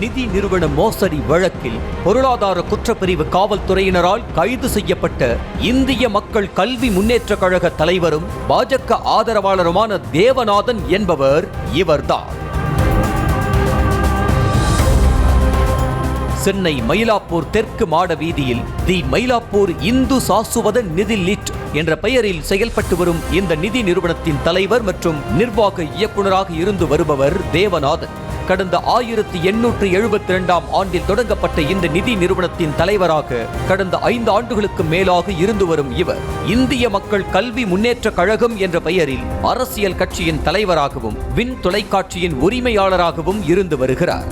நிதி நிறுவன மோசடி வழக்கில் பொருளாதார குற்றப்பிரிவு காவல்துறையினரால் கைது செய்யப்பட்ட இந்திய மக்கள் கல்வி முன்னேற்ற கழக தலைவரும் பாஜக ஆதரவாளருமான தேவநாதன் என்பவர் இவர்தான். சென்னை மயிலாப்பூர் தெற்கு மாட வீதியில் தி மயிலாப்பூர் இந்து சாசுவத நிதி லிட் என்ற பெயரில் செயல்பட்டு வரும் இந்த நிதி நிறுவனத்தின் தலைவர் மற்றும் நிர்வாக இயக்குநராக இருந்து வருபவர் தேவநாதன். கடந்த 1872ஆம் ஆண்டில் தொடங்கப்பட்ட இந்த நிதி நிறுவனத்தின் தலைவராக கடந்த 5 ஆண்டுகளுக்கு மேலாக இருந்து வரும் இவர் இந்திய மக்கள் கல்வி முன்னேற்ற கழகம் என்ற பெயரில் அரசியல் கட்சியின் தலைவராகவும் வின் தொலைக்காட்சியின் உரிமையாளராகவும் இருந்து வருகிறார்.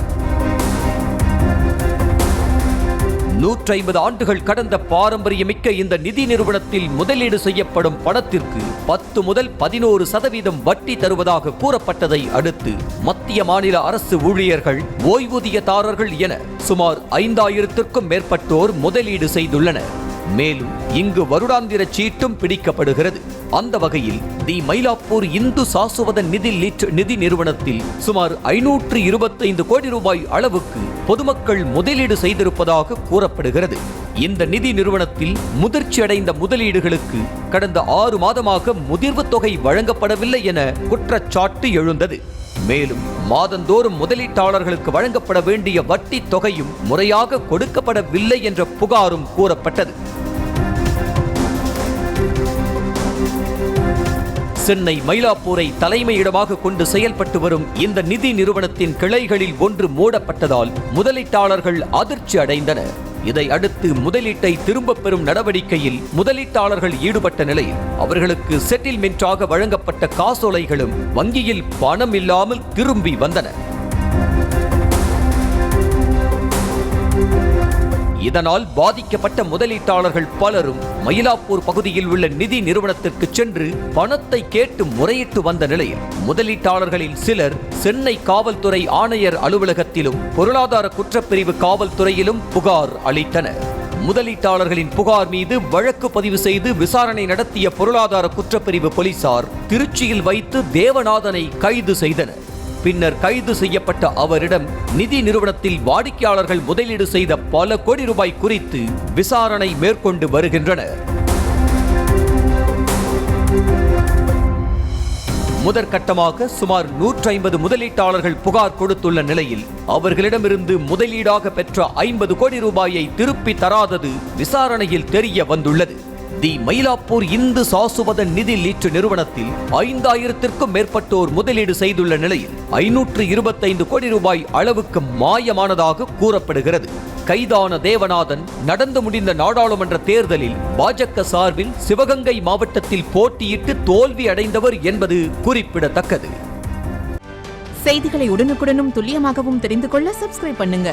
150 ஆண்டுகள் கடந்த பாரம்பரியமிக்க இந்த நிதி நிறுவனத்தில் முதலீடு செய்யப்படும் பணத்திற்கு 10 முதல் 11% வட்டி தருவதாக கூறப்பட்டதை அடுத்து மத்திய மாநில அரசு ஊழியர்கள், ஓய்வூதியதாரர்கள் என சுமார் 5000த்திற்கும் மேற்பட்டோர் முதலீடு செய்துள்ளனர். மேலும் இங்கு வருடாந்திர சீட்டும் பிடிக்கப்படுகிறது. அந்த வகையில் தி மயிலாப்பூர் இந்து சாசுவத நிதி லிட் நிதி நிறுவனத்தில் சுமார் 525 கோடி ரூபாய் அளவுக்கு பொதுமக்கள் முதலீடு செய்திருப்பதாக கூறப்படுகிறது. இந்த நிதி நிறுவனத்தில் முதிர்ச்சியடைந்த முதலீடுகளுக்கு கடந்த 6 மாதமாக முதிர்வு தொகை வழங்கப்படவில்லை என குற்றச்சாட்டு எழுந்தது. மேலும் மாதந்தோறும் முதலீட்டாளர்களுக்கு வழங்கப்பட வேண்டிய வட்டி தொகையும் முறையாக கொடுக்கப்படவில்லை என்ற புகாரும் கூறப்பட்டது. சென்னை மயிலாப்பூரை தலைமையிடமாக கொண்டு செயல்பட்டு வரும் இந்த நிதி நிறுவனத்தின் கிளைகளில் ஒன்று மூடப்பட்டதால் முதலீட்டாளர்கள் அதிர்ச்சி அடைந்தனர். இதை அடுத்து முதலீட்டை திரும்பப் பெறும் நடவடிக்கையில் முதலீட்டாளர்கள் ஈடுபட்ட நிலையில் அவர்களுக்கு செட்டில்மென்ட்டாக வழங்கப்பட்ட காசோலைகளும் வங்கியில் பணம் இல்லாமல் திரும்பி வந்தன. இதனால் பாதிக்கப்பட்ட முதலீட்டாளர்கள் பலரும் மயிலாப்பூர் பகுதியில் உள்ள நிதி நிறுவனத்திற்கு சென்று பணத்தை கேட்டு முறையிட்டு வந்த நிலையில் முதலீட்டாளர்களில் சிலர் சென்னை காவல்துறை ஆணையர் அலுவலகத்திலும் பொருளாதார குற்றப்பிரிவு காவல்துறையிலும் புகார் அளித்தனர். முதலீட்டாளர்களின் புகார் மீது வழக்கு பதிவு செய்து விசாரணை நடத்திய பொருளாதார குற்றப்பிரிவு போலீசார் திருச்சியில் வைத்து தேவநாதனை கைது செய்தனர். பின்னர் கைது செய்யப்பட்ட அவரிடம் நிதி நிறுவனத்தில் வாடிக்கையாளர்கள் முதலீடு செய்த பல கோடி ரூபாய் குறித்து விசாரணை மேற்கொண்டு வருகின்றனர். முதற்கட்டமாக சுமார் 150 முதலீட்டாளர்கள் புகார் கொடுத்துள்ள நிலையில் அவர்களிடமிருந்து முதலீடாக பெற்ற 50 கோடி ரூபாயை திருப்பி தராதது விசாரணையில் தெரிய வந்துள்ளது. தி மயிலாப்பூர் இந்து சாசுவத நிதி லிட் நிறுவனத்தில் 5000த்திற்கும் மேற்பட்டோர் முதலீடு செய்துள்ள நிலையில் 525 கோடி ரூபாய் அளவுக்கு மாயமானதாக கூறப்படுகிறது. கைதான தேவநாதன் நடந்து முடிந்த நாடாளுமன்ற தேர்தலில் பாஜக சார்பில் சிவகங்கை மாவட்டத்தில் போட்டியிட்டு தோல்வி அடைந்தவர் என்பது குறிப்பிடத்தக்கது. செய்திகளை உடனுக்குடனும் துல்லியமாகவும் தெரிந்து கொள்ள சப்ஸ்கிரைப் பண்ணுங்க.